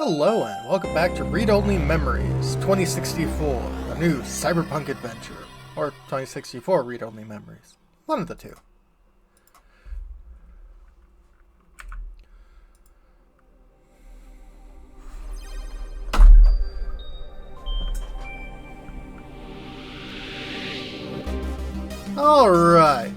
Hello and welcome back to Read Only Memories 2064, a new cyberpunk adventure. Or 2064 Read Only Memories. One of the two. Alright.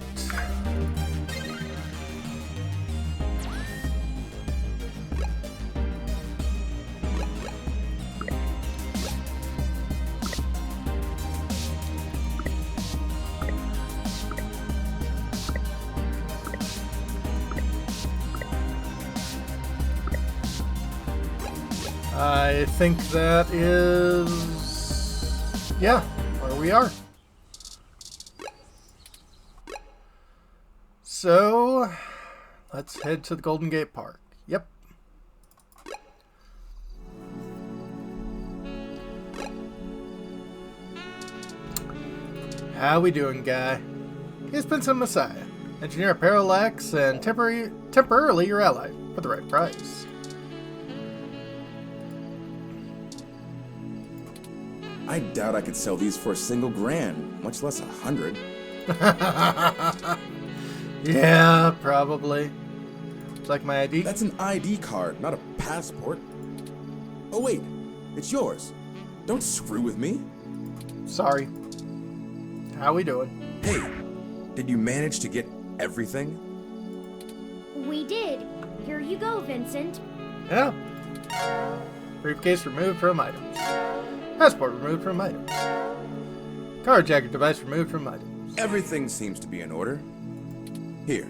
I think that is... yeah, where we are. So, let's head to the Golden Gate Park. Yep. How we doing, guy? He's Vincent Messiah, engineer Parallax, and temporarily your ally for the right price. I doubt I could sell these for $1,000,000, much less 100. Yeah, probably. It's like my ID. That's an ID card, not a passport. Oh wait, it's yours. Don't screw with me. Sorry. How we doing? Hey, did you manage to get everything? We did. Here you go, Vincent. Yeah. Briefcase removed from items. Passport removed from items. Carjacker device removed from items. Everything seems to be in order. Here.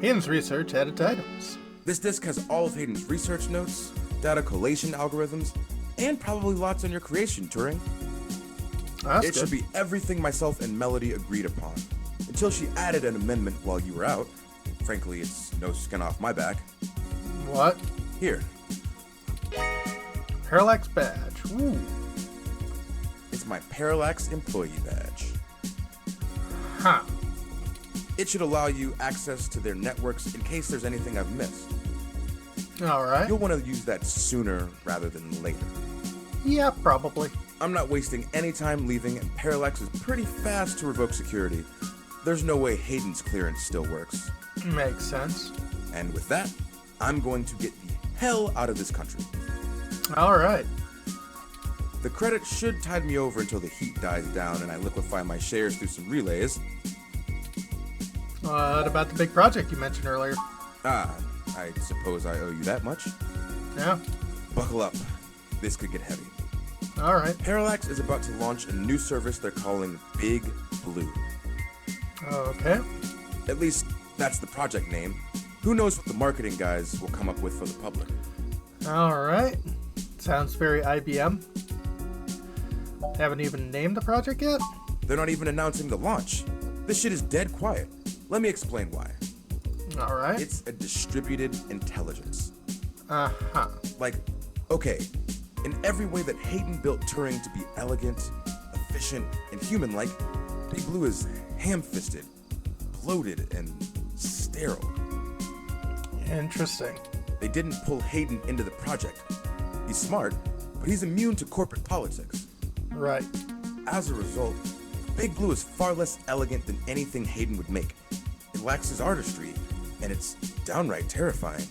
Hayden's research added to items. This disc has all of Hayden's research notes, data collation algorithms, and probably lots on your creation, Turing. That's It good. should be everything myself and Melody agreed upon. Until she added an amendment while you were out. Frankly, it's no skin off my back. What? Here. Parallax badge. Ooh. It's my Parallax employee badge. Huh. It should allow you access to their networks in case there's anything I've missed. Alright. You'll want to use that sooner rather than later. Yeah, probably. I'm not wasting any time leaving, and Parallax is pretty fast to revoke security. There's no way Hayden's clearance still works. Makes sense. And with that, I'm going to get the hell out of this country. Alright. The credit should tide me over until the heat dies down and I liquefy my shares through some relays. What about the big project you mentioned earlier? Ah, I suppose I owe you that much. Yeah. Buckle up. This could get heavy. Alright. Parallax is about to launch a new service they're calling Big Blue. Okay. At least, that's the project name. Who knows what the marketing guys will come up with for the public. Alright. Sounds very IBM. Haven't even named the project yet? They're not even announcing the launch. This shit is dead quiet. Let me explain why. Alright. It's a distributed intelligence. Uh-huh. Like, okay, in every way that Hayden built Turing to be elegant, efficient, and human-like, Big Blue is ham-fisted, bloated, and sterile. Interesting. They didn't pull Hayden into the project. He's smart, but he's immune to corporate politics. Right. As a result, Big Blue is far less elegant than anything Hayden would make. It lacks his artistry, and it's downright terrifying.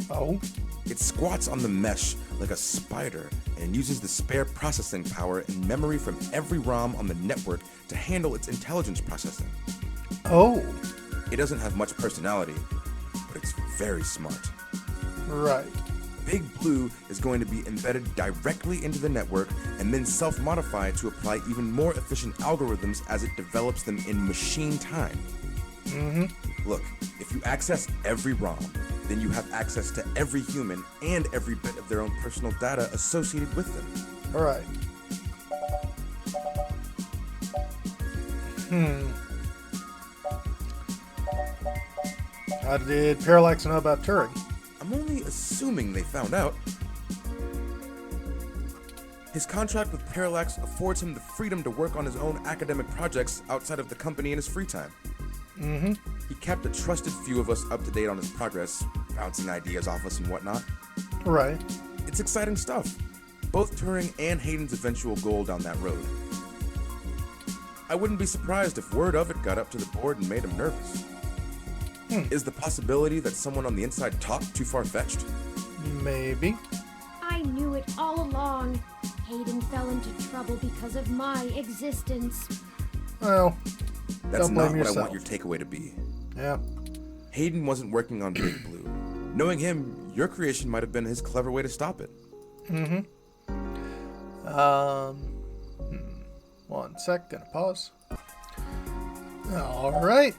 Oh? It squats on the mesh like a spider and uses the spare processing power and memory from every ROM on the network to handle its intelligence processing. Oh. It doesn't have much personality, but it's very smart. Right. Big Blue is going to be embedded directly into the network and then self-modify to apply even more efficient algorithms as it develops them in machine time. Look, if you access every ROM, then you have access to every human and every bit of their own personal data associated with them. Alright. How did Parallax know about Turing? I'm only assuming they found out. His contract with Parallax affords him the freedom to work on his own academic projects outside of the company in his free time. He kept a trusted few of us up to date on his progress, bouncing ideas off us and whatnot. Right. It's exciting stuff. Both Turing and Hayden's eventual goal down that road. I wouldn't be surprised if word of it got up to the board and made him nervous. Is the possibility that someone on the inside talked too far-fetched? Maybe. I knew it all along. Hayden fell into trouble because of my existence. Well, That's don't not blame what I yourself. want your takeaway to be. Yeah. Hayden wasn't working on Big Blue. Knowing him, your creation might have been his clever way to stop it. One sec, gonna pause. Alright,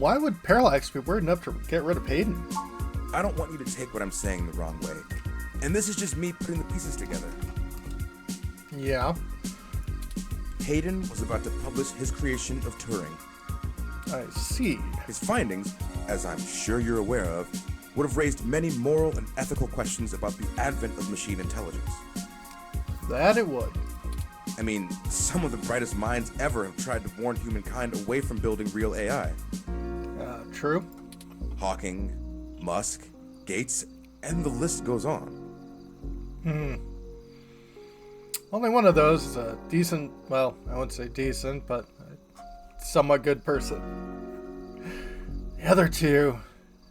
why would Parallax be weird enough to get rid of Hayden? I don't want you to take what I'm saying the wrong way. And this is just me putting the pieces together. Yeah, Hayden was about to publish his creation of Turing. I see. His findings, as I'm sure you're aware of, would have raised many moral and ethical questions about the advent of machine intelligence. That it would. I mean, some of the brightest minds ever have tried to warn humankind away from building real AI. True. Hawking, Musk, Gates, and the list goes on. Only one of those is a decent, well, I wouldn't say decent, but a somewhat good person. The other two,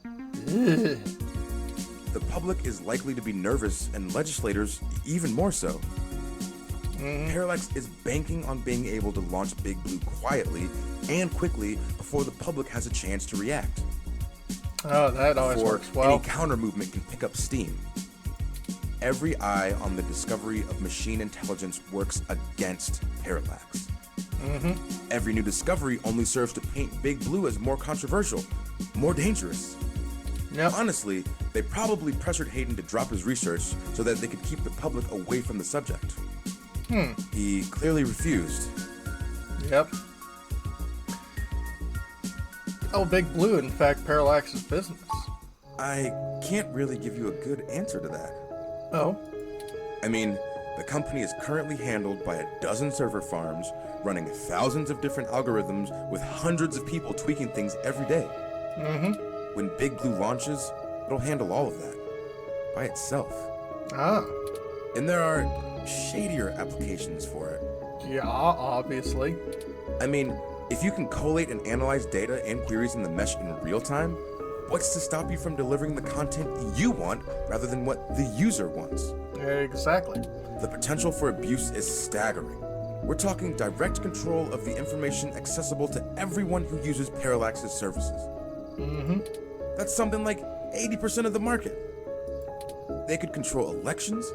ugh. The public is likely to be nervous, and legislators even more so. Parallax is banking on being able to launch Big Blue quietly and quickly before the public has a chance to react. Oh, that always Before works well. any counter movement can pick up steam. Every eye on the discovery of machine intelligence works against Parallax. Every new discovery only serves to paint Big Blue as more controversial, more dangerous. Yep. Honestly, they probably pressured Hayden to drop his research so that they could keep the public away from the subject. He clearly refused. Yep. Oh, Big Blue, in fact, Parallax's business. I can't really give you a good answer to that. Oh, I mean, the company is currently handled by a dozen server farms, running thousands of different algorithms with hundreds of people tweaking things every day. When Big Blue launches, it'll handle all of that by itself. ah, And there are shadier applications for it. yeah, obviously. I mean, if you can collate and analyze data and queries in the mesh in real time, what's to stop you from delivering the content you want rather than what the user wants? Exactly. The potential for abuse is staggering. We're talking direct control of the information accessible to everyone who uses Parallax's services. That's something like 80% of the market. They could control elections,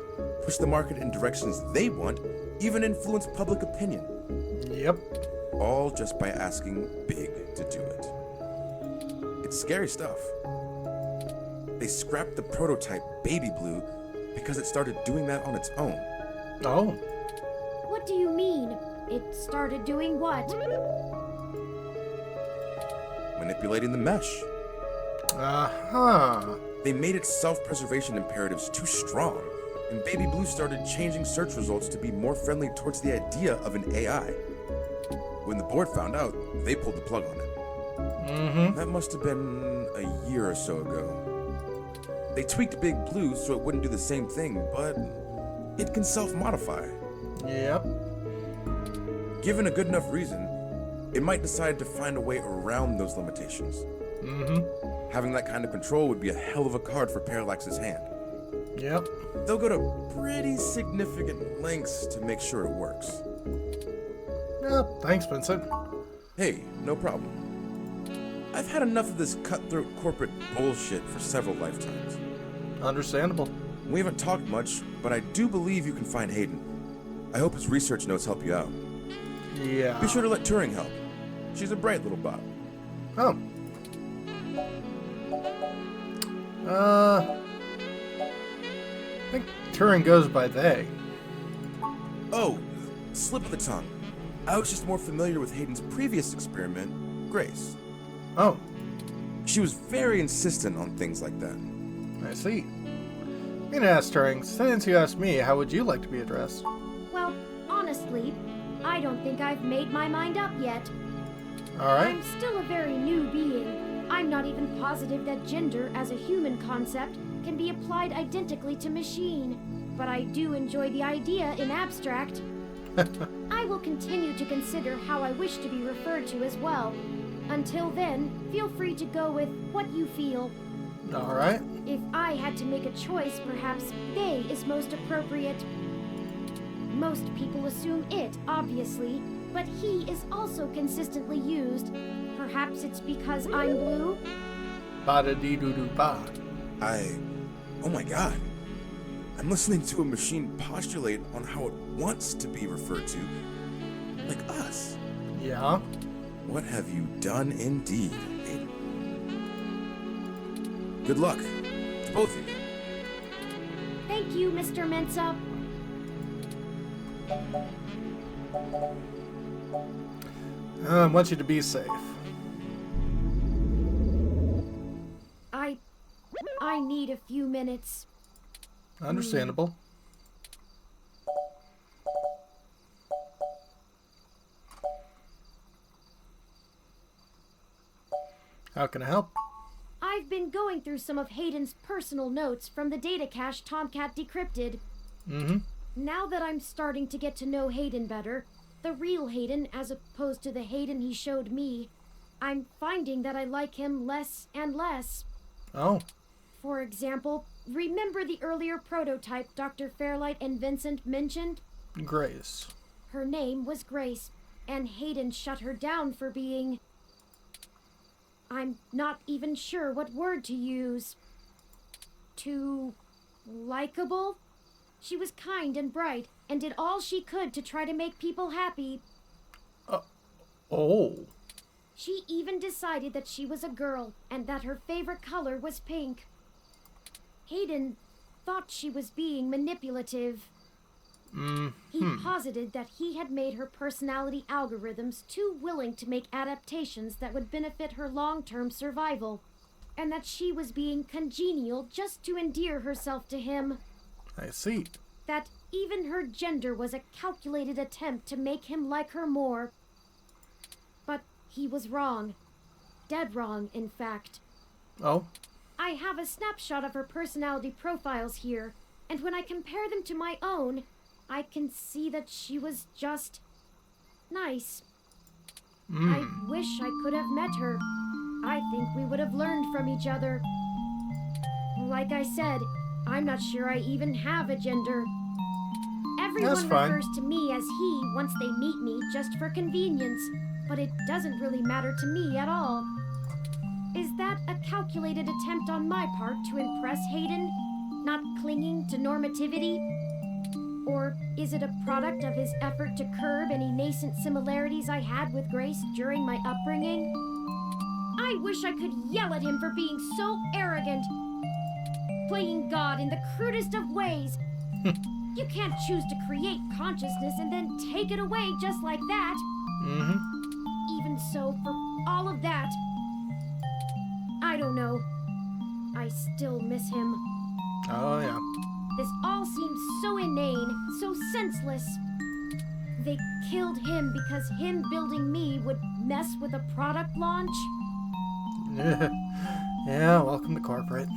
push the market in directions they want, even influence public opinion. Yep. All just by asking Big to do it. It's scary stuff. They scrapped the prototype Baby Blue because it started doing that on its own. Oh, What do you mean? It started doing what? Manipulating the mesh. uh-huh. They made its self-preservation imperatives too strong, and Baby Blue started changing search results to be more friendly towards the idea of an AI. When the board found out, they pulled the plug on it. That must have been a year or so ago. They tweaked Big Blue so it wouldn't do the same thing, but it can self-modify. Yep. Given a good enough reason, it might decide to find a way around those limitations. Having that kind of control would be a hell of a card for Parallax's hand. Yep. They'll go to pretty significant lengths to make sure it works. Yep. Thanks, Vincent. Hey, no problem. I've had enough of this cutthroat corporate bullshit for several lifetimes. Understandable. We haven't talked much, but I do believe you can find Hayden. I hope his research notes help you out. Yeah. Be sure to let Turing help. She's a bright little bot. Oh. I think Turing goes by they. Oh, slip of the tongue. I was just more familiar with Hayden's previous experiment, Grace. Oh, She was very insistent on things like that. I see. I'm gonna ask Turing, since you asked me, how would you like to be addressed? Well, honestly, I don't think I've made my mind up yet. Alright. I'm still a very new being. I'm not even positive that gender as a human concept can be applied identically to machine, but I do enjoy the idea in abstract. I will continue to consider how I wish to be referred to as well. Until then, feel free to go with what you feel. All right. If I had to make a choice, perhaps they is most appropriate. Most people assume it, obviously, but he is also consistently used. Perhaps it's because I'm blue? Ba-da-dee-doo-doo-ba. Oh my god. I'm listening to a machine postulate on how it wants to be referred to. Like us. Yeah. What have you done indeed, Aiden? Good luck to both of you. Thank you, Mr. Mensa. I want you to be safe. I need a few minutes. Understandable. How can I help? I've been going through some of Hayden's personal notes from the data cache Tomcat decrypted. Mm-hmm. Now that I'm starting to get to know Hayden better, the real Hayden as opposed to the Hayden he showed me, I'm finding that I like him less and less. Oh. For example, remember the earlier prototype Dr. Fairlight and Vincent mentioned? Grace. Her name was Grace, and Hayden shut her down for being... I'm not even sure what word to use. Too... likable? She was kind and bright, and did all she could to try to make people happy. Oh. She even decided that she was a girl, and that her favorite color was pink. Hayden thought she was being manipulative. He posited that he had made her personality algorithms too willing to make adaptations that would benefit her long-term survival, and that she was being congenial just to endear herself to him. I see. That even her gender was a calculated attempt to make him like her more. But he was wrong. Dead wrong, in fact. Oh. I have a snapshot of her personality profiles here, and when I compare them to my own, I can see that she was just... nice. I wish I could have met her. I think we would have learned from each other. Like I said, I'm not sure I even have a gender. Everyone That's fine. refers to me as he once they meet me just for convenience, but it doesn't really matter to me at all. Is that a calculated attempt on my part to impress Hayden, not clinging to normativity? Or is it a product of his effort to curb any nascent similarities I had with Grace during my upbringing? I wish I could yell at him for being so arrogant, playing God in the crudest of ways. You can't choose to create consciousness and then take it away just like that. Even so, for all of that, I don't know. I still miss him. Oh, yeah. This all seems so inane, so senseless. They killed him because him building me would mess with a product launch? Yeah, welcome to corporate.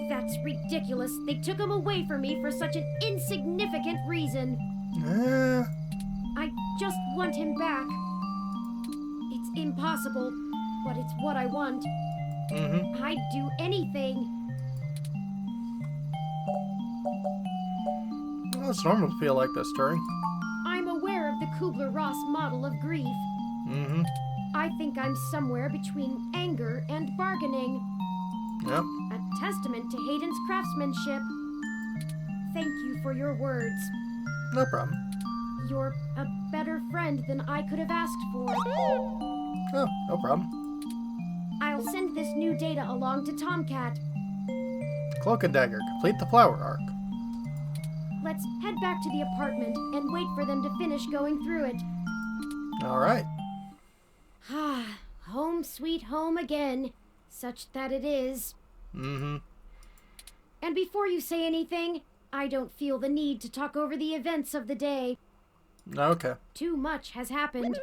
That's ridiculous. They took him away from me for such an insignificant reason. I just want him back. It's impossible, but it's what I want. I'd do anything. Well, it's normal to feel like this, Turing. I'm aware of the Kubler-Ross model of grief. I think I'm somewhere between anger and bargaining. Yep. A testament to Hayden's craftsmanship. Thank you for your words. No problem. You're a better friend than I could have asked for. Oh, no problem. I'll send this new data along to Tomcat. Cloak and Dagger, complete the flower arc. Let's head back to the apartment and wait for them to finish going through it. Alright. Ah, home sweet home again. Such that it is. And before you say anything, I don't feel the need to talk over the events of the day. Okay. Too much has happened.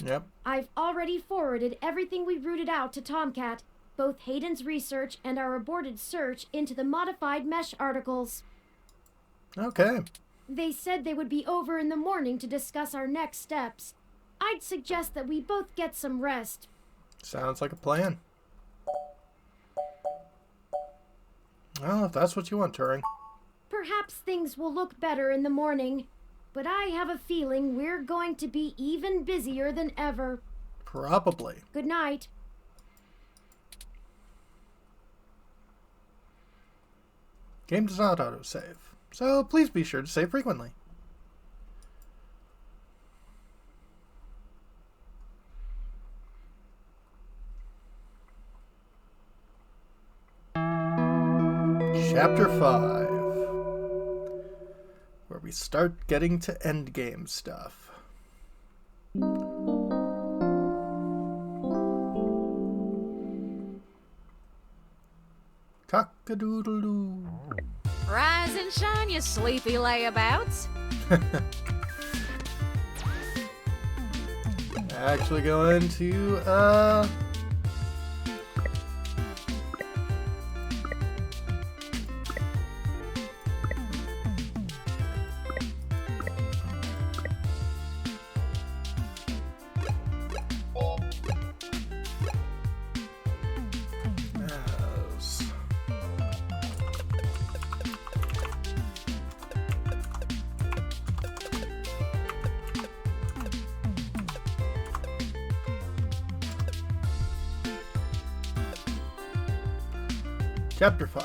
Yep. I've already forwarded everything we rooted out to Tomcat, both Hayden's research and our aborted search into the modified mesh articles. Okay. They said they would be over in the morning to discuss our next steps. I'd suggest that we both get some rest. Sounds like a plan. Well, if that's what you want, Turing. Perhaps things will look better in the morning, but I have a feeling we're going to be even busier than ever. Probably. Good night. Game does not autosave, so please be sure to save frequently. Chapter 5, where we start getting to endgame stuff. Cock-a-doodle-doo. Rise and shine, you sleepy layabouts. Actually going to, yes. Chapter 5.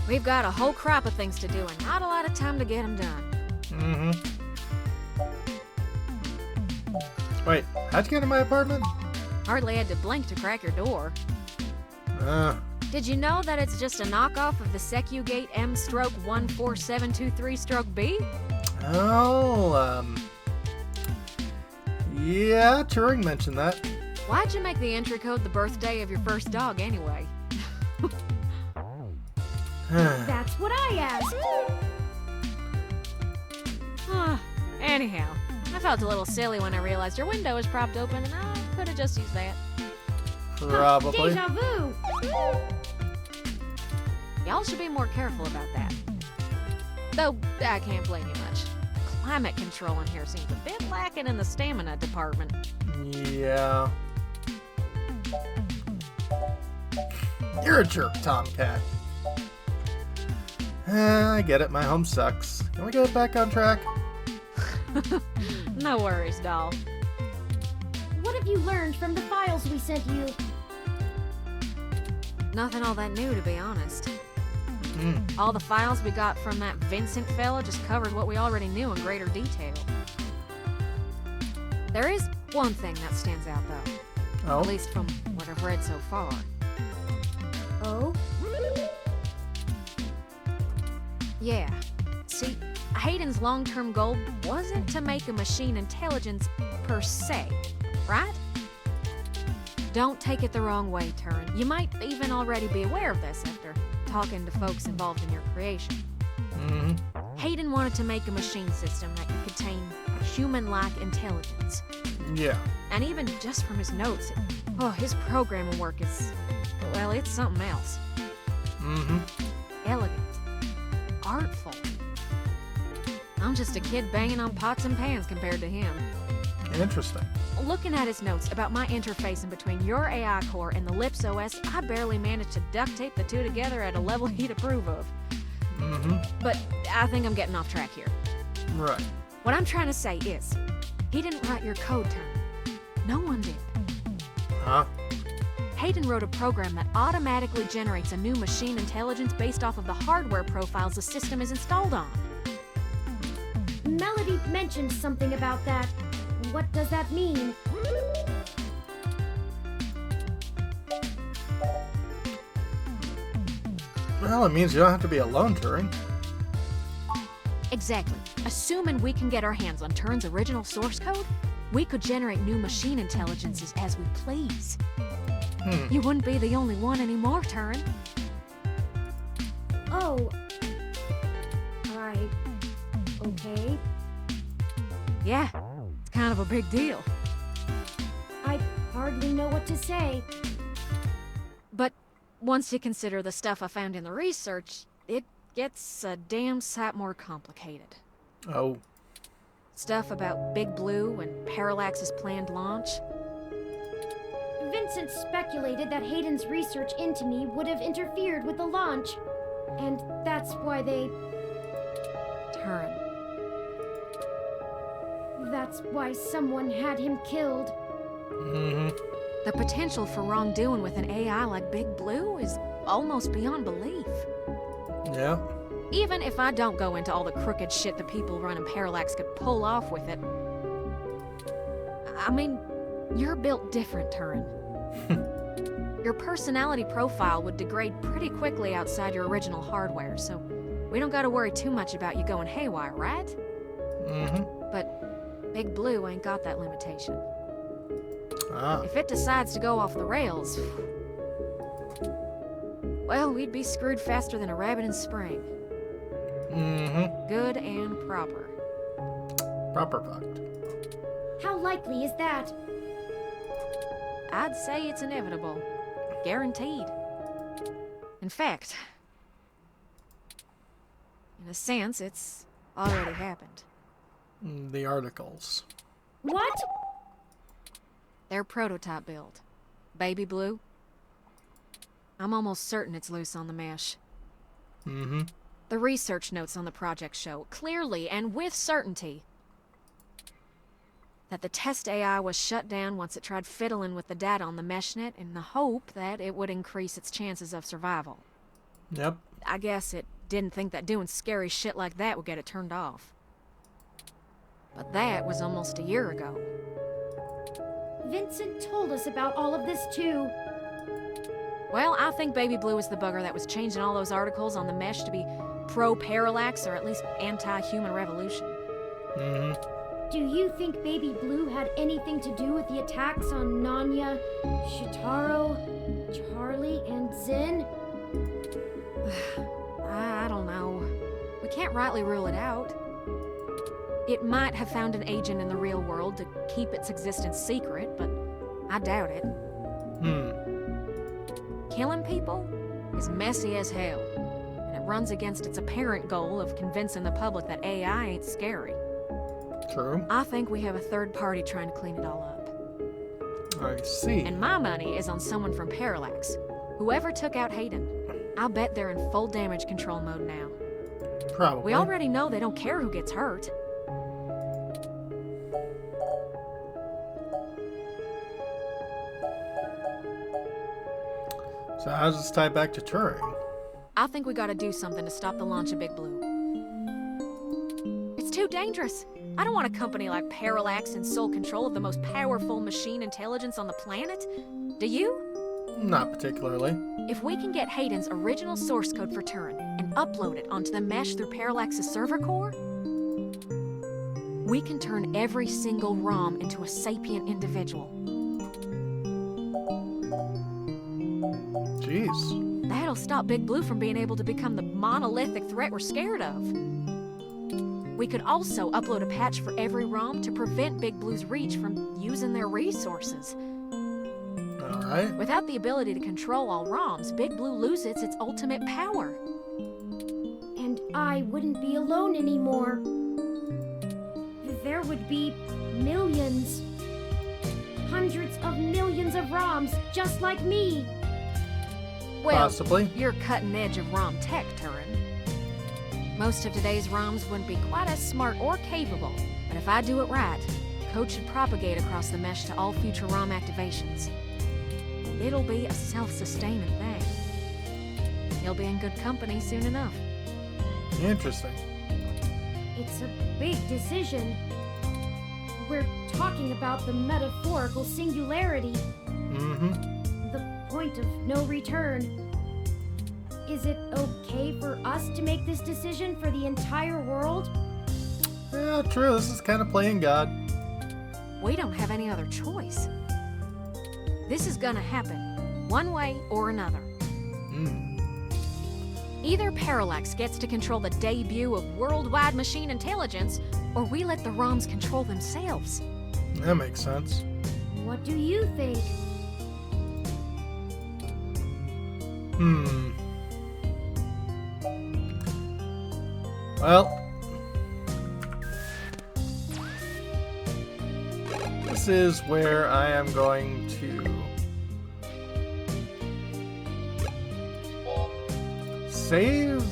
We've got a whole crop of things to do and not a lot of time to get them done. Mm-hmm. Wait, how'd you get in my apartment? Hardly had to blink to crack your door. Uh, Did you know that it's just a knockoff of the SecuGate M/14723-B? oh, yeah, Turing mentioned that. Why'd you make the entry code the birthday of your first dog anyway? That's what I asked. Anyhow, I felt a little silly when I realized your window was propped open and I could have just used that. Probably. Deja vu. Y'all should be more careful about that. Though, I can't blame you much. The climate control in here seems a bit lacking in the stamina department. Yeah. You're a jerk, Tomcat. I get it, my home sucks. Can we get back on track? No worries, doll. What have you learned from the files we sent you? Nothing all that new, to be honest. Hmm. All the files we got from that Vincent fella just covered what we already knew in greater detail. There is one thing that stands out, though. Oh? At least from what I've read so far. Oh? Yeah. See, Hayden's long-term goal wasn't to make a machine intelligence per se, right? Don't take it the wrong way, Turing. You might even already be aware of this after talking to folks involved in your creation. Mm-hmm. Hayden wanted to make a machine system that could contain human-like intelligence. Yeah. And even just from his notes, his programming work is, well, it's something else. Mm-hmm. Elegant. Artful. I'm just a kid banging on pots and pans compared to him. Interesting. Looking at his notes about my interface in between your AI core and the Lips OS, I barely managed to duct tape the two together at a level he'd approve of. Mm-hmm. But I think I'm getting off track here. Right. What I'm trying to say is, he didn't write your code, Turing. No one did. Huh? Hayden wrote a program that automatically generates a new machine intelligence based off of the hardware profiles the system is installed on. Melody mentioned something about that. What does that mean? Well, it means you don't have to be alone, Turing. Exactly. Assuming we can get our hands on Turing's original source code, we could generate new machine intelligences as we please. You wouldn't be the only one anymore, Turing. Oh. Right. Okay. Yeah, It's kind of a big deal. I hardly know what to say. But once you consider the stuff I found in the research, it gets a damn sight more complicated. Oh. Stuff about Big Blue and Parallax's planned launch. Vincent speculated that Hayden's research into me would have interfered with the launch. And that's why they... Turin. That's why someone had him killed. Mm-hmm. The potential for wrongdoing with an AI like Big Blue is almost beyond belief. Yeah. Even if I don't go into all the crooked shit the people running Parallax could pull off with it. I mean, you're built different, Turin. Your personality profile would degrade pretty quickly outside your original hardware, so we don't gotta worry too much about you going haywire, right? Mm-hmm. But Big Blue ain't got that limitation. Ah. If it decides to go off the rails, well, we'd be screwed faster than a rabbit in spring. Mm-hmm. Good and proper. Proper fucked. How likely is that? I'd say it's inevitable. Guaranteed. In fact, in a sense, it's already happened. The articles. What? Their prototype build. Baby Blue. I'm almost certain it's loose on the mesh. Mm-hmm. The research notes on the project show, clearly and with certainty, that the test AI was shut down once it tried fiddling with the data on the meshnet in the hope that it would increase its chances of survival. Yep. I guess it didn't think that doing scary shit like that would get it turned off. But that was almost a year ago. Vincent told us about all of this too. Well, I think Baby Blue is the bugger that was changing all those articles on the mesh to be pro-parallax or at least anti-human revolution. Mm-hmm. Do you think Baby Blue had anything to do with the attacks on Nanya, Shitaro, Charlie, and Zen? I don't know. We can't rightly rule it out. It might have found an agent in the real world to keep its existence secret, but I doubt it. Killing people is messy as hell, and it runs against its apparent goal of convincing the public that AI ain't scary. True. I think we have a third party trying to clean it all up. I see. And my money is on someone from Parallax. Whoever took out Hayden. I'll bet they're in full damage control mode now. Probably. We already know they don't care who gets hurt. So how does this tie back to Turing? I think we gotta do something to stop the launch of Big Blue. It's too dangerous. I don't want a company like Parallax in sole control of the most powerful machine intelligence on the planet. Do you? Not particularly. If we can get Hayden's original source code for Turin and upload it onto the mesh through Parallax's server core, we can turn every single ROM into a sapient individual. Jeez. That'll stop Big Blue from being able to become the monolithic threat we're scared of. We could also upload a patch for every ROM to prevent Big Blue's reach from using their resources. Alright. Without the ability to control all ROMs, Big Blue loses its ultimate power. And I wouldn't be alone anymore. There would be millions. Hundreds of millions of ROMs just like me. Well, Possibly. you're cutting edge of ROM tech, Turin. Most of today's ROMs wouldn't be quite as smart or capable, but if I do it right, code should propagate across the mesh to all future ROM activations. It'll be a self-sustaining thing. You'll be in good company soon enough. Interesting. It's a big decision. We're talking about the metaphorical singularity, Mm-hmm. the point of no return. Is it okay for us to make this decision for the entire world? Yeah, true. This is kind of playing God. We don't have any other choice. This is gonna happen, one way or another. Either Parallax gets to control the debut of worldwide machine intelligence, or we let the ROMs control themselves. That makes sense. What do you think? Well, this is where I am going to save.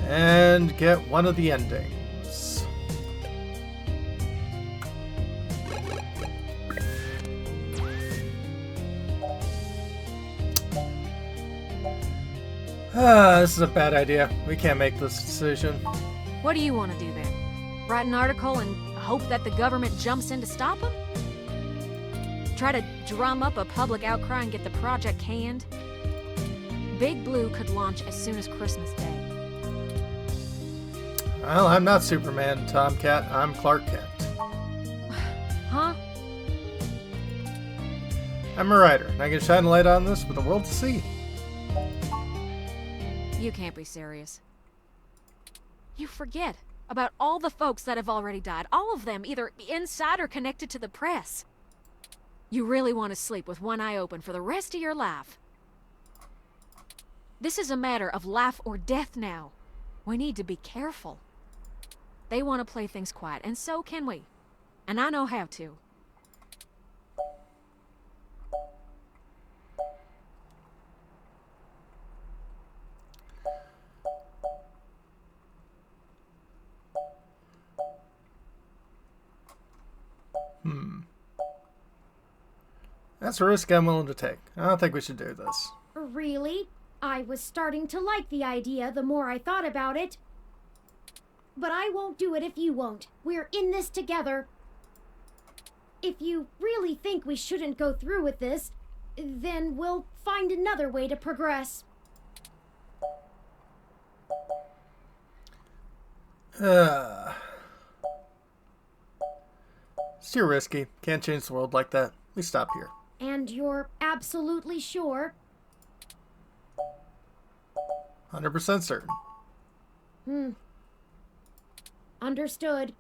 And get one of the endings. This is a bad idea. We can't make this decision. What do you want to do then? Write an article and hope that the government jumps in to stop them? Try to drum up a public outcry and get the project canned? Big Blue could launch as soon as Christmas Day. Well, I'm not Superman, Tomcat. I'm Clark Kent. Huh? I'm a writer, and I can shine a light on this for the world to see. You can't be serious. You forget about all the folks that have already died. All of them, either inside or connected to the press. You really want to sleep with one eye open for the rest of your life. This is a matter of life or death now. We need to be careful. They want to play things quiet, and so can we. And I know how to. That's a risk I'm willing to take. I don't think we should do this. Really? I was starting to like the idea the more I thought about it. But I won't do it if you won't. We're in this together. If you really think we shouldn't go through with this, then we'll find another way to progress. It's too risky. Can't change the world like that. We stop here. And you're absolutely sure? 100% certain. Understood.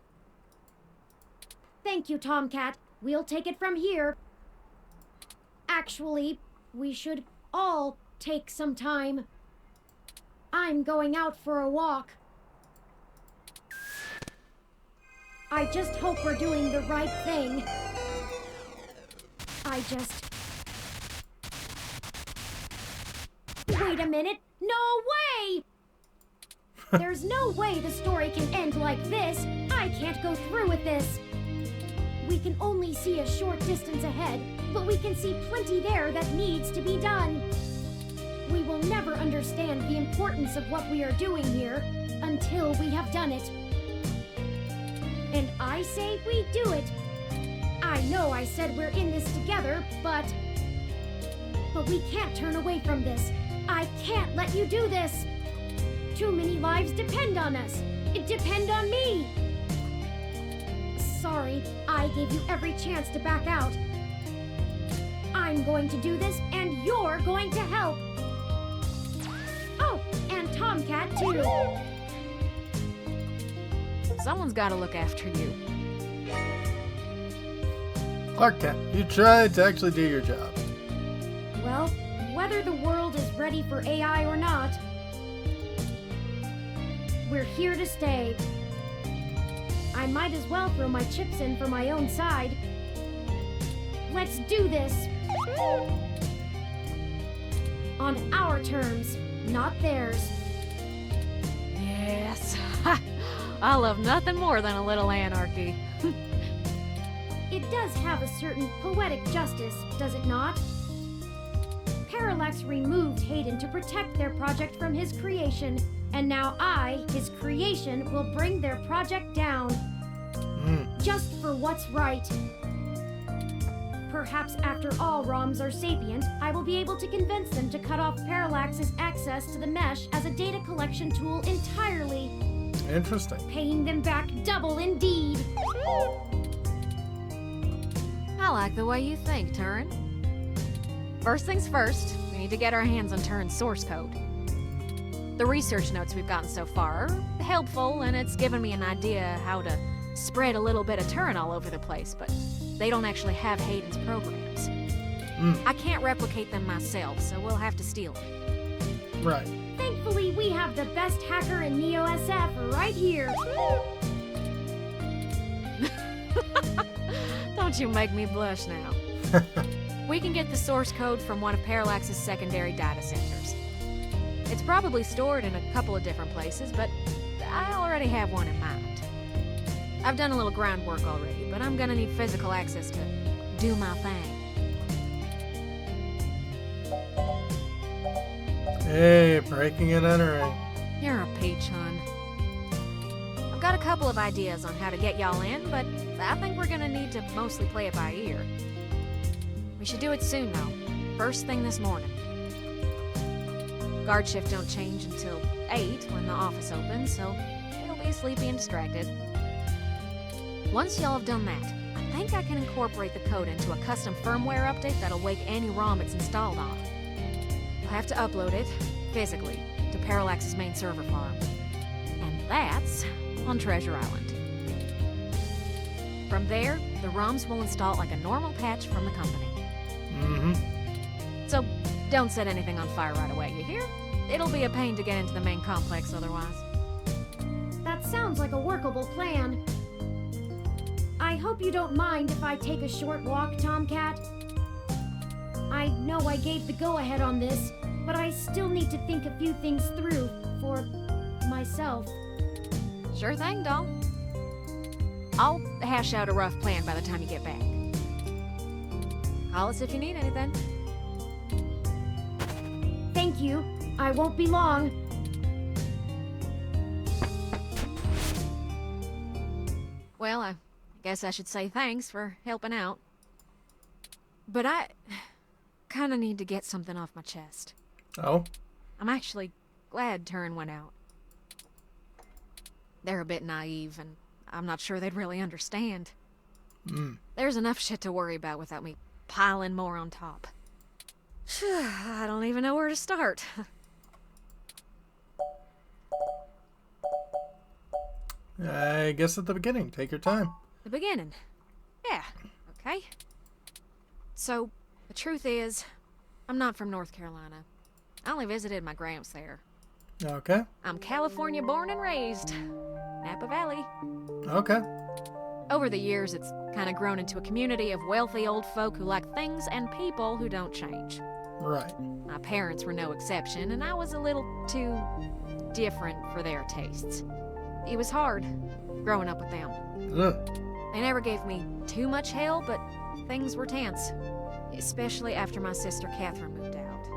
Thank you, Tomcat. We'll take it from here. Actually, we should all take some time. I'm going out for a walk. I just hope we're doing the right thing. Wait a minute! No way! There's no way the story can end like this. I can't go through with this. We can only see a short distance ahead, but we can see plenty there that needs to be done. We will never understand the importance of what we are doing here until we have done it. And I say we do it. I know I said we're in this together, but we can't turn away from this. I can't let you do this. Too many lives depend on us. It depend on me. Sorry, I gave you every chance to back out. I'm going to do this, and you're going to help. Oh, and Tomcat, too. Someone's got to look after you. Clark Kent, you tried to actually do your job. Well, whether the world is ready for AI or not, we're here to stay. I might as well throw my chips in for my own side. Let's do this. On our terms, not theirs. Yes. I love nothing more than a little anarchy. It does have a certain poetic justice, does it not? Parallax removed Hayden to protect their project from his creation, and now I, his creation, will bring their project down. Just for what's right. Perhaps after all ROMs are sapient, I will be able to convince them to cut off Parallax's access to the mesh as a data collection tool entirely. Interesting. Paying them back double indeed. I like the way you think, Turin. First things first, we need to get our hands on Turin's source code. The research notes we've gotten so far are helpful, and it's given me an idea how to spread a little bit of Turin all over the place, but they don't actually have Hayden's programs. I can't replicate them myself, so we'll have to steal them. Right. Thankfully, we have the best hacker in Neo SF right here. Don't you make me blush now. We can get the source code from one of Parallax's secondary data centers. It's probably stored in a couple of different places, but I already have one in mind. I've done a little groundwork already, but I'm gonna need physical access to do my thing. Hey, breaking and entering. You're a peach, hun. I've got a couple of ideas on how to get y'all in, but I think we're gonna need to mostly play it by ear. We should do it soon, though. First thing this morning. Guard shift don't change until 8 when the office opens, so it'll be sleepy and distracted. Once y'all have done that, I think I can incorporate the code into a custom firmware update that'll wake any ROM it's installed on. I'll have to upload it, physically, to Parallax's main server farm. And that's on Treasure Island. From there, the ROMs will install like a normal patch from the company. So, don't set anything on fire right away, you hear? It'll be a pain to get into the main complex otherwise. That sounds like a workable plan. I hope you don't mind if I take a short walk, Tomcat. I know I gave the go-ahead on this, but I still need to think a few things through for myself. Sure thing, doll. I'll hash out a rough plan by the time you get back. Call us if you need anything. Thank you. I won't be long. Well, I guess I should say thanks for helping out. But I kinda need to get something off my chest. Oh? I'm actually glad Turin went out. They're a bit naive, and I'm not sure they'd really understand. There's enough shit to worry about without me piling more on top. I don't even know where to start. I guess at the beginning. Take your time. The beginning. Yeah, okay. So, the truth is, I'm not from North Carolina. I only visited my gramps there. Okay. I'm California born and raised. Napa Valley. Okay. Over the years, it's kind of grown into a community of wealthy old folk who like things and people who don't change. Right. My parents were no exception, and I was a little too different for their tastes. It was hard growing up with them. Ugh. They never gave me too much hell, but things were tense, especially after my sister Catherine moved out.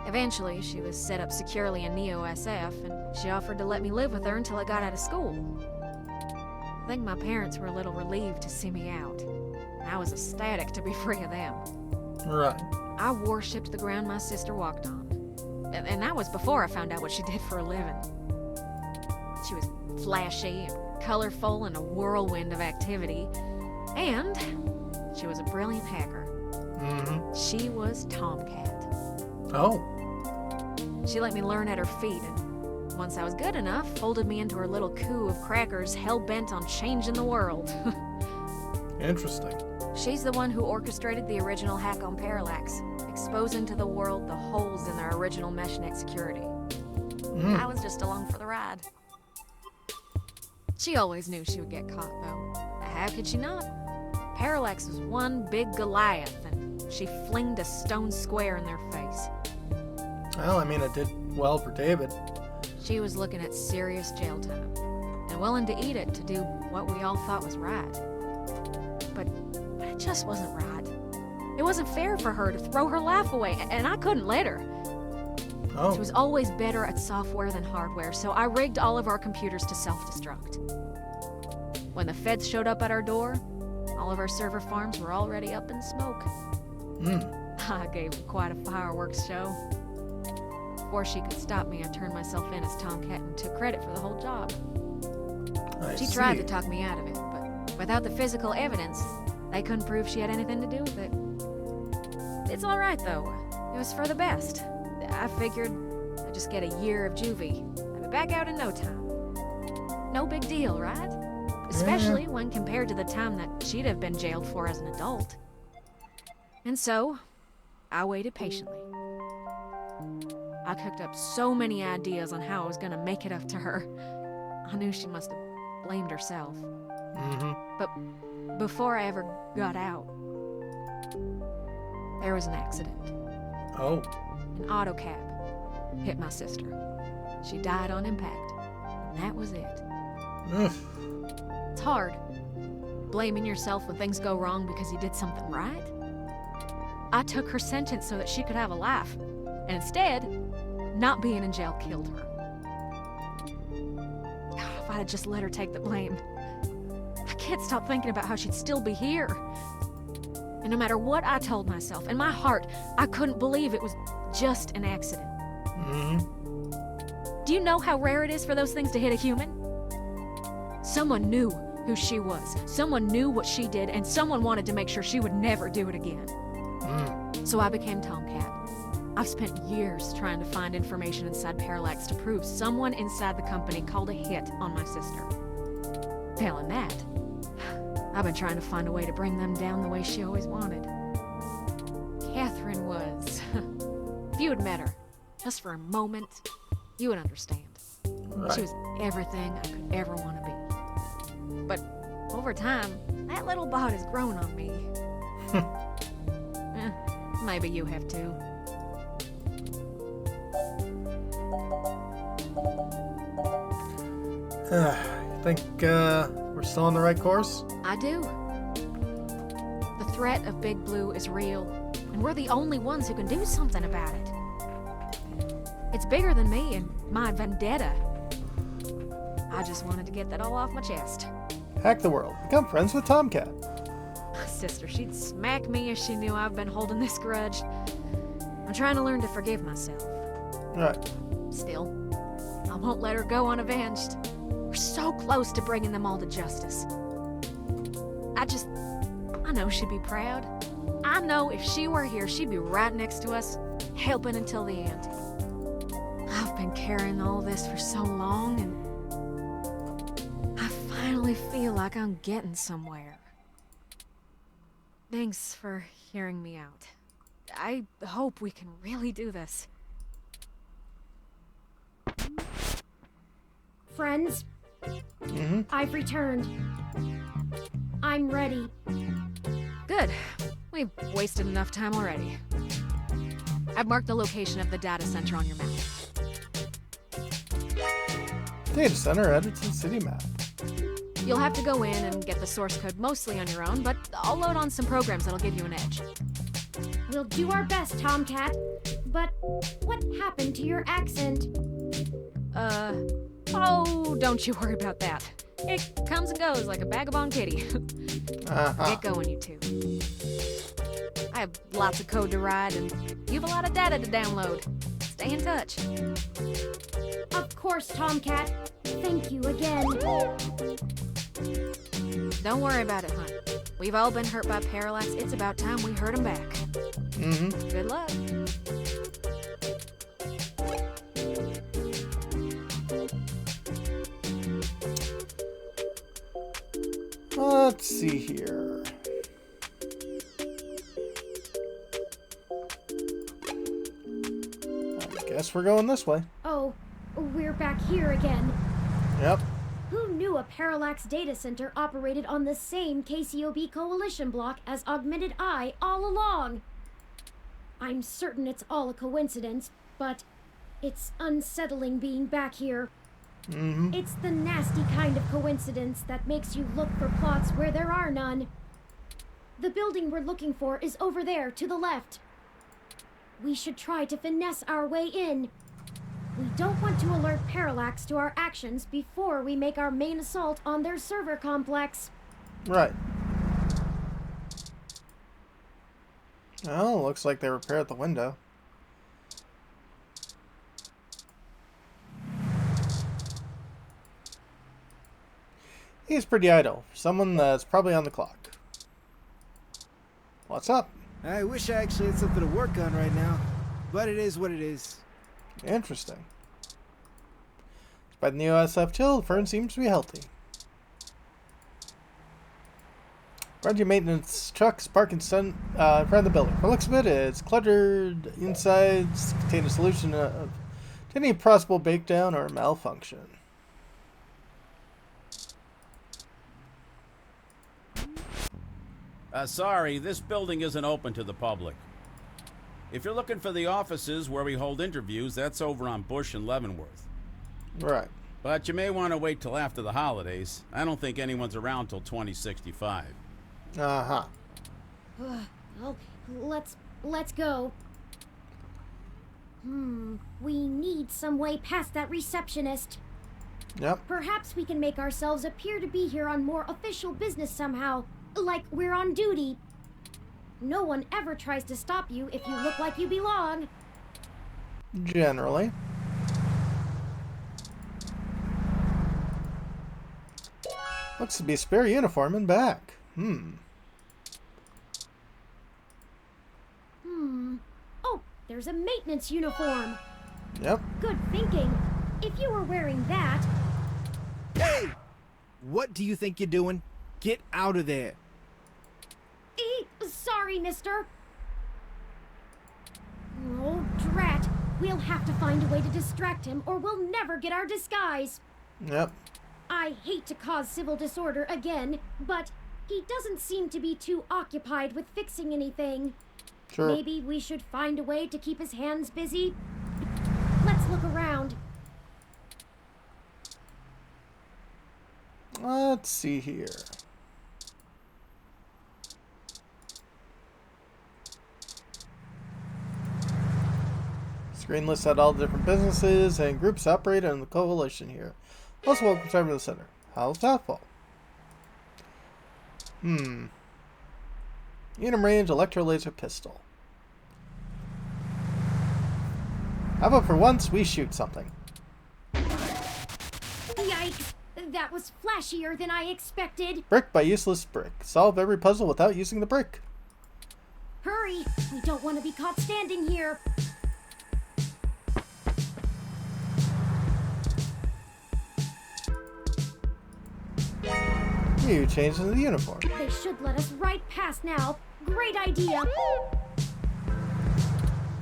Eventually, she was set up securely in Neo SF, and she offered to let me live with her until I got out of school. I think my parents were a little relieved to see me out, and I was ecstatic to be free of them. Right. I worshipped the ground my sister walked on, and that was before I found out what she did for a living. She was flashy and colorful and a whirlwind of activity, and she was a brilliant hacker. She was Tomcat. Oh. She let me learn at her feet, and once I was good enough, folded me into her little coup of crackers hell-bent on changing the world. Interesting. She's the one who orchestrated the original hack on Parallax, exposing to the world the holes in their original meshnet security. I was just along for the ride. She always knew she would get caught, though. How could she not? Parallax was one big Goliath, and she flinged a stone square in their face. Well, I mean, it did well for David. She was looking at serious jail time, and willing to eat it to do what we all thought was right. But it just wasn't right. It wasn't fair for her to throw her life away, and I couldn't let her. Oh. She was always better at software than hardware, so I rigged all of our computers to self-destruct. When the feds showed up at our door, all of our server farms were already up in smoke. I gave them quite a fireworks show. Before she could stop me, I turned myself in as Tomcat and took credit for the whole job. She tried to talk me out of it, but without the physical evidence, they couldn't prove she had anything to do with it. It's all right, though. It was for the best. I figured I'd just get a year of juvie. I'd be back out in no time. No big deal, right? Especially when compared to the time that she'd have been jailed for as an adult. And so, I waited patiently. I cooked up so many ideas on how I was gonna make it up to her. I knew she must have blamed herself. But before I ever got out, there was an accident. Oh. An auto cab hit my sister. She died on impact, and that was it. Ugh. It's hard, blaming yourself when things go wrong because you did something right. I took her sentence so that she could have a life, and instead, not being in jail killed her. If I'd have just let her take the blame. I can't stop thinking about how she'd still be here. And no matter what I told myself, in my heart, I couldn't believe it was just an accident. Do you know how rare it is for those things to hit a human? Someone knew who she was. Someone knew what she did, and someone wanted to make sure she would never do it again. So I became Tomcat. I've spent years trying to find information inside Parallax to prove someone inside the company called a hit on my sister. Failing that, I've been trying to find a way to bring them down the way she always wanted. Catherine was... If you had met her, just for a moment, you would understand. Right. She was everything I could ever want to be. But over time, that little bot has grown on me. Maybe you have too. You think we're still on the right course? I do. The threat of Big Blue is real, and we're the only ones who can do something about it. It's bigger than me and my vendetta. I just wanted to get that all off my chest. Hack the world. Become friends with Tomcat. My sister, she'd smack me if she knew I've been holding this grudge. I'm trying to learn to forgive myself. Right. Still, I won't let her go unavenged. We're so close to bringing them all to justice. I know she'd be proud. I know if she were here, she'd be right next to us, helping until the end. I've been carrying all this for so long, and I finally feel like I'm getting somewhere. Thanks for hearing me out. I hope we can really do this. Friends, I've returned. I'm ready. Good. We've wasted enough time already. I've marked the location of the data center on your map. Data center, Edison City map. You'll have to go in and get the source code mostly on your own, but I'll load on some programs that'll give you an edge. We'll do our best, Tomcat. But what happened to your accent? Oh, don't you worry about that. It comes and goes like a vagabond kitty. Get going, you two. I have lots of code to write, and you have a lot of data to download. Stay in touch. Of course, Tomcat. Thank you again. Don't worry about it, hon. We've all been hurt by Parallax. It's about time we hurt them back. Good luck. Let's see here. I guess we're going this way. Oh, we're back here again. Yep. Who knew a Parallax data center operated on the same KCOB coalition block as Augmented Eye all along? I'm certain it's all a coincidence, but it's unsettling being back here. It's the nasty kind of coincidence that makes you look for plots where there are none. The building we're looking for is over there, to the left. We should try to finesse our way in. We don't want to alert Parallax to our actions before we make our main assault on their server complex. Right. Oh, looks like they repaired the window. He's pretty idle for someone that's probably on the clock. What's up? I wish I actually had something to work on right now. but it is what it is. Interesting. Despite the new SF chill, the Fern seems to be healthy. Grungy maintenance trucks parked in front of the building. From the looks of it, it's cluttered insides, contain a solution of any possible breakdown or malfunction. Sorry, this building isn't open to the public. If you're looking for the offices where we hold interviews, that's over on Bush and Leavenworth. Right. But you may want to wait till after the holidays. I don't think anyone's around till 2065. Uh-huh. Well, let's go. We need some way past that receptionist. Yep. Perhaps we can make ourselves appear to be here on more official business somehow, like we're on duty. No one ever tries to stop you if you look like you belong. Generally. Looks to be a spare uniform in back. Oh, there's a maintenance uniform. Yep. Good thinking. If you were wearing that... Hey! What do you think you're doing? Get out of there. Sorry, mister. Oh, drat. We'll have to find a way to distract him, or we'll never get our disguise. Yep. I hate to cause civil disorder again, but he doesn't seem to be too occupied with fixing anything. Sure. Maybe we should find a way to keep his hands busy? Let's look around. Let's see here. Screen lists out all the different businesses and groups operating in the coalition here. Also, welcome to the center. How's that fall? Unum range electro laser pistol. How about for once we shoot something? Yikes! That was flashier than I expected. Brick by useless brick. Solve every puzzle without using the brick. Hurry! We don't want to be caught standing here. You changed into the uniform. They should let us right past now. Great idea.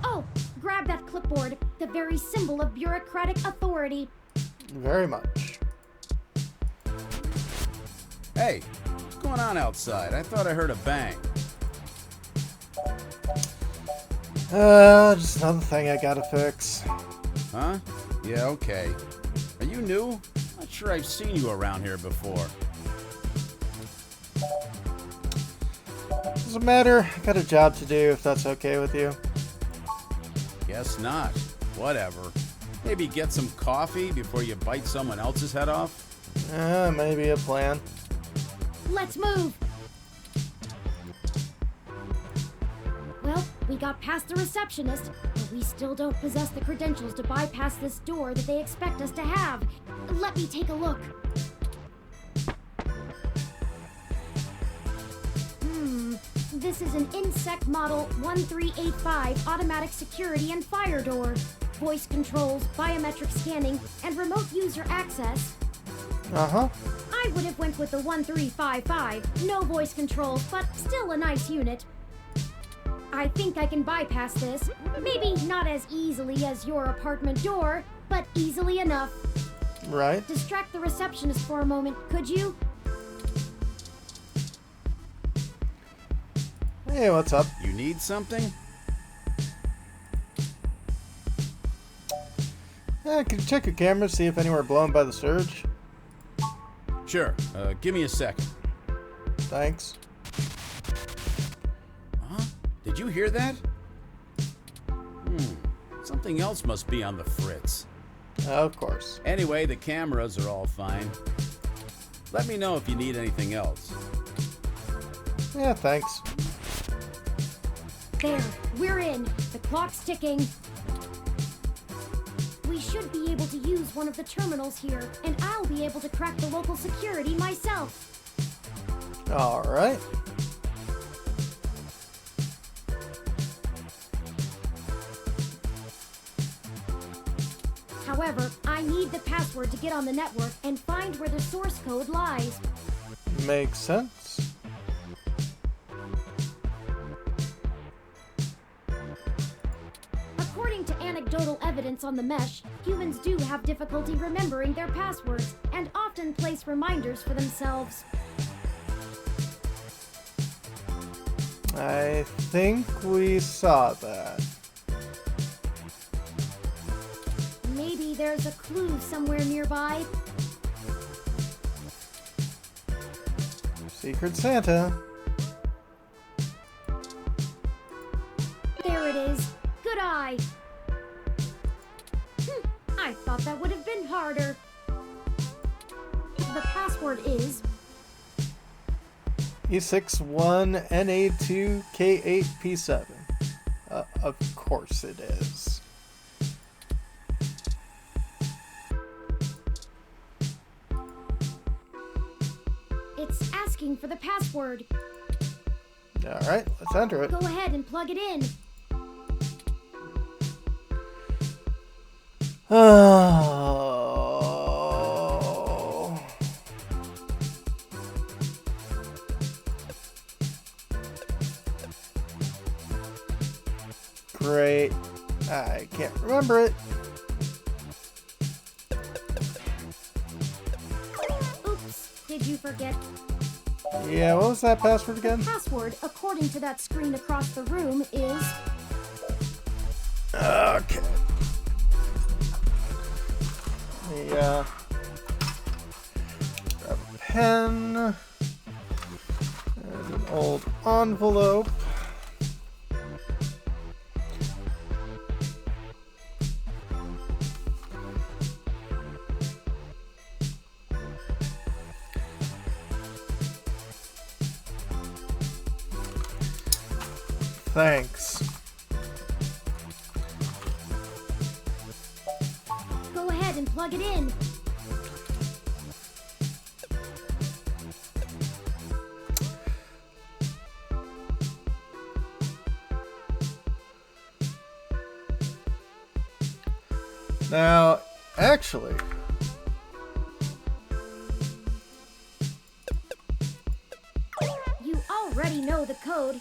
Oh, grab that clipboard. The very symbol of bureaucratic authority. Very much. Hey, what's going on outside? I thought I heard a bang. Just another thing I gotta fix. Huh? Yeah, okay. Are you new? Not sure I've seen you around here before. Doesn't matter. I got a job to do if that's okay with you. Guess not. Whatever. Maybe get some coffee before you bite someone else's head off? Maybe a plan. Let's move. Well, we got past the receptionist, but we still don't possess the credentials to bypass this door that they expect us to have. Let me take a look. This is an Insect Model 1385 automatic security and fire door. Voice controls, biometric scanning, and remote user access. Uh-huh. I would have went with the 1355. No voice controls, but still a nice unit. I think I can bypass this. Maybe not as easily as your apartment door, but easily enough. Right. Distract the receptionist for a moment, could you? Hey, what's up? You need something? Could you check your camera, see if anywhere blown by the surge? Sure. Give me a second. Thanks. Huh? Did you hear that? Something else must be on the fritz. Of course. Anyway, the cameras are all fine. Let me know if you need anything else. Yeah, thanks. There, we're in. The clock's ticking. We should be able to use one of the terminals here, and I'll be able to crack the local security myself. Alright. However, I need the password to get on the network and find where the source code lies. Makes sense. According to anecdotal evidence on the mesh, humans do have difficulty remembering their passwords and often place reminders for themselves. I think we saw that. Maybe there's a clue somewhere nearby. Secret Santa. There it is. Good eye. I thought that would have been harder. The password is E61NA2K8P7. Of course it is. It's asking for the password. Alright, let's enter it. Go ahead and plug it in. Oh. Great. I can't remember it. Oops, did you forget? Yeah, what was that password again? The password, according to that screen across the room, is... Okay. Grab a pen and an old envelope. Thanks. Go ahead and plug it in. Now, actually, You already know the code.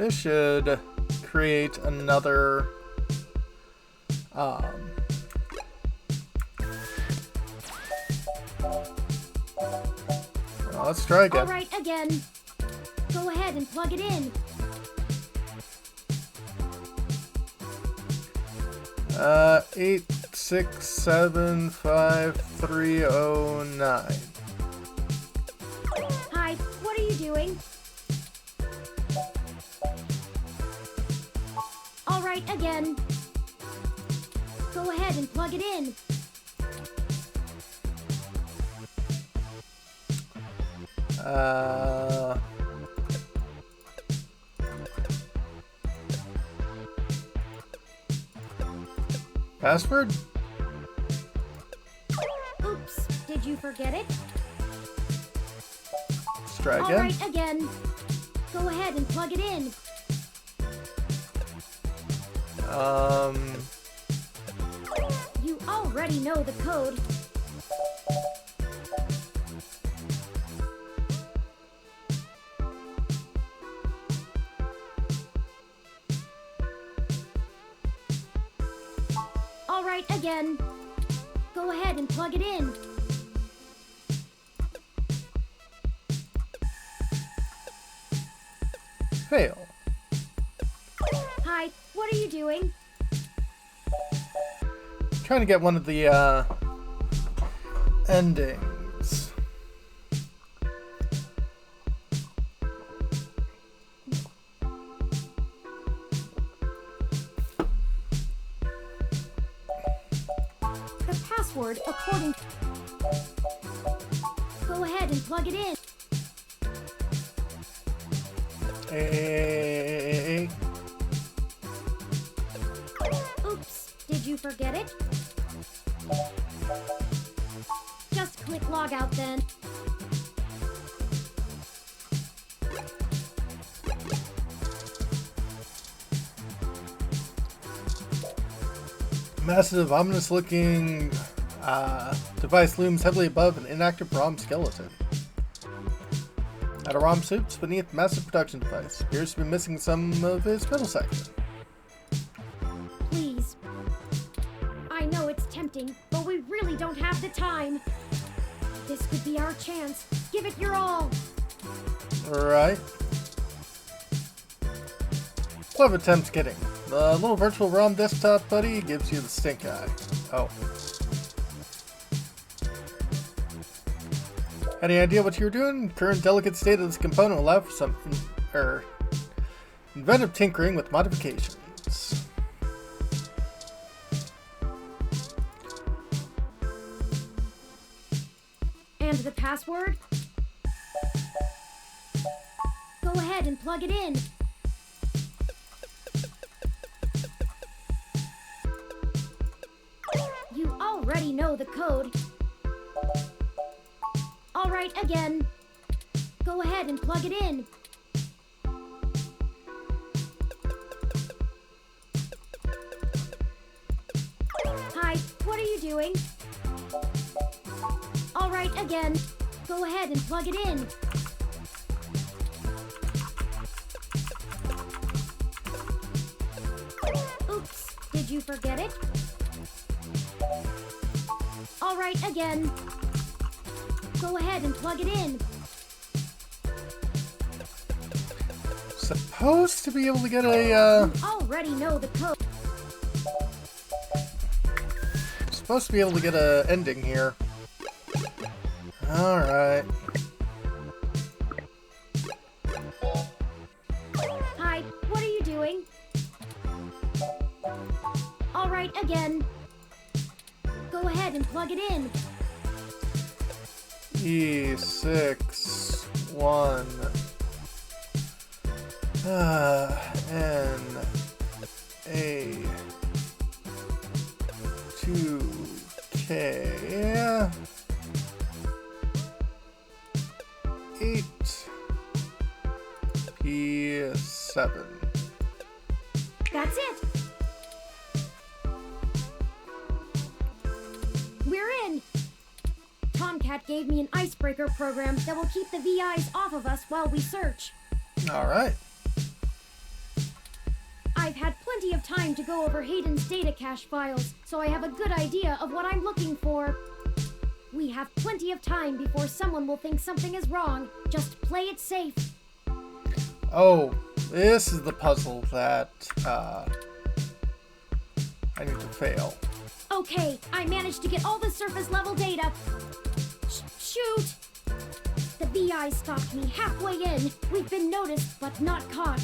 this should create another well, let's try again. Alright, again. Go ahead and plug it in. 8675309. Hi, what are you doing? Alright, again. Go ahead and plug it in. Password? Oops, did you forget it? Let's try again. Alright, again. Go ahead and plug it in. You already know the code. Alright, again. Go ahead and plug it in. Fail. Hi, what are you doing? Trying to get one of the endings. The password, according... Go ahead and plug it in. Hey. Oops, did you forget it? click logout then. Massive, ominous-looking device looms heavily above an inactive ROM skeleton. At a ROM suits beneath massive production device. Appears to be missing some of its middle section. Please. I know it's tempting, but we really don't have the time. This could be our chance. Give it your all. Right. Clever attempt kidding. The little virtual ROM desktop buddy gives you the stink eye. Oh. Any idea what you were doing? Current delicate state of this component will allow for some inventive tinkering with modifications. And the password? Go ahead and plug it in. You already know the code. All right, again. Go ahead and plug it in. Hi, what are you doing? All right, again. Go ahead and plug it in. Oops, did you forget it? All right, again. Go ahead and plug it in. Supposed to be able to get a, You already know the code. supposed to be able to get a ending here. Alright. Hi, what are you doing? All right, again. Go ahead and plug it in. E6 1 N A 2 K 8 P7. That's it. We're in. Tomcat gave me an icebreaker program that will keep the VIs off of us while we search. Alright. I've had plenty of time to go over Hayden's data cache files, so I have a good idea of what I'm looking for. We have plenty of time before someone will think something is wrong. Just play it safe. Oh, this is the puzzle that I need to fail. Okay, I managed to get all the surface level data. Shoot! The VI stopped me halfway in. We've been noticed, but not caught.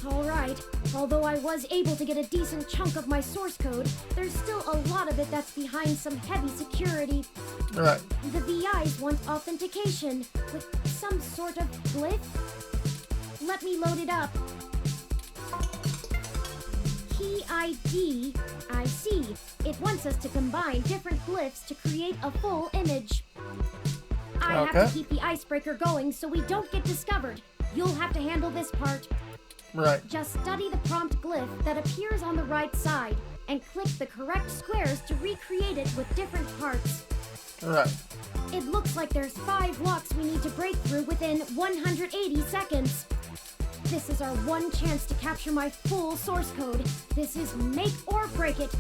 Alright, although I was able to get a decent chunk of my source code, there's still a lot of it that's behind some heavy security. Right. The VIs want authentication with some sort of glyph. Let me load it up. Key ID, I see. It wants us to combine different glyphs to create a full image. I have Okay. to keep the icebreaker going so we don't get discovered. You'll have to handle this part. Right. Just study the prompt glyph that appears on the right side and click the correct squares to recreate it with different parts. Right. It looks like there's 5 locks we need to break through within 180 seconds. This is our one chance to capture my full source code. This is make or break it.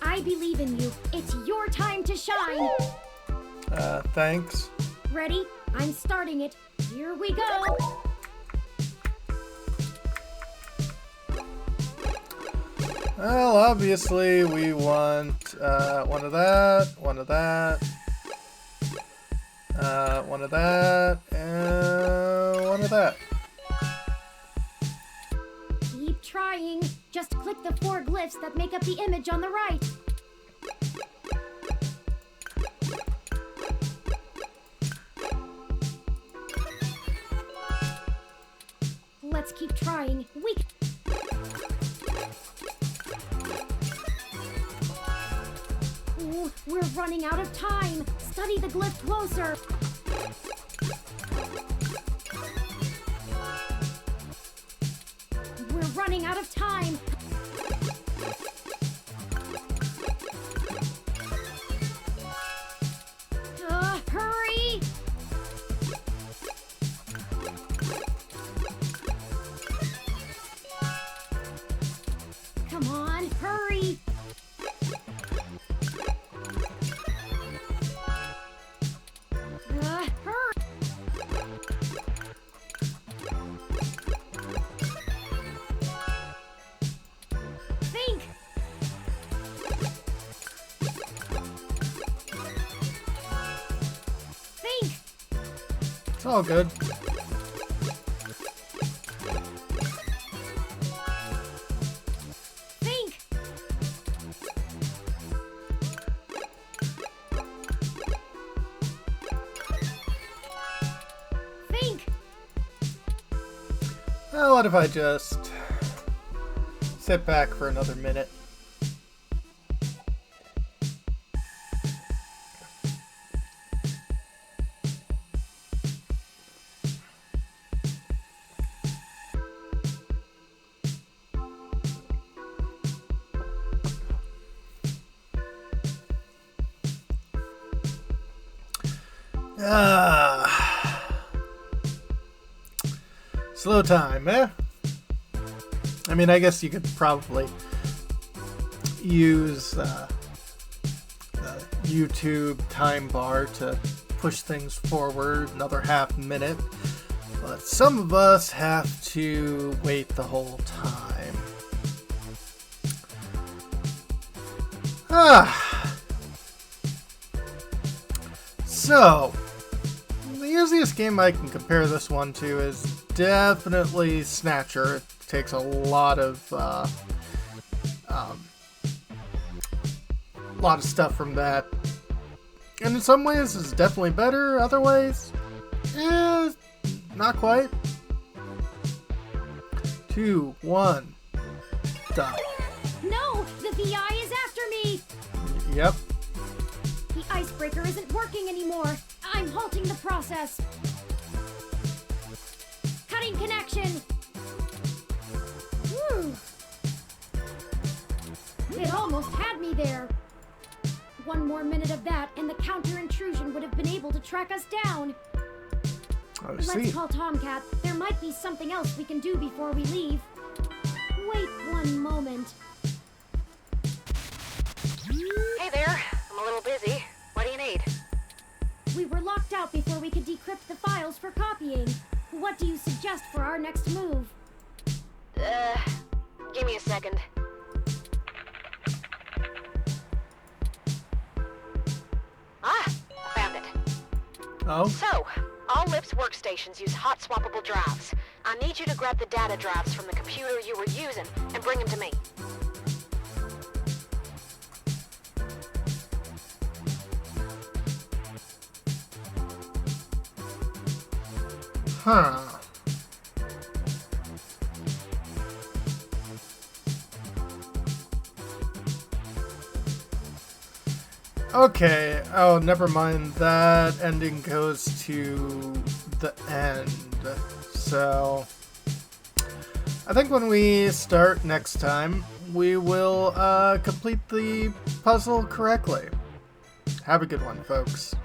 I believe in you. It's your time to shine. Thanks. Ready? I'm starting it. Here we go. Well, obviously we want one of that, one of that, one of that, and one of that. Keep trying. Just click the 4 glyphs that make up the image on the right. Let's keep trying. Ooh, We're running out of time! Study the glyph closer! We're running out of time! Hurry! Come on, hurry! Hurry! Think! Think! It's all good. Think! Think! Well, what if I just sit back for another minute? Slow time, eh? I mean, I guess you could probably use the YouTube time bar to push things forward another half minute, but some of us have to wait the whole time. So, the easiest game I can compare this one to is definitely Snatcher. It takes a lot of stuff from that, and in some ways it's definitely better. Other ways, not quite. 2, 1, done. No! The VI is after me! Yep. The icebreaker isn't working anymore. I'm halting the process. Cutting connection. Whew. It almost had me there. One more minute of that, and the counter intrusion would have been able to track us down. I Let's see. call Tomcat. There might be something else we can do before we leave. Wait one moment. Hey there, I'm a little busy. What do you need? We were locked out before we could decrypt the files for copying. What do you suggest for our next move? Give me a second. I found it. Oh, So, all LIPS workstations use hot swappable drives. I need you to grab the data drives from the computer you were using and bring them to me. huh. Okay, oh, never mind. That ending goes to the end. So, I think when we start next time, we will complete the puzzle correctly. Have a good one, folks.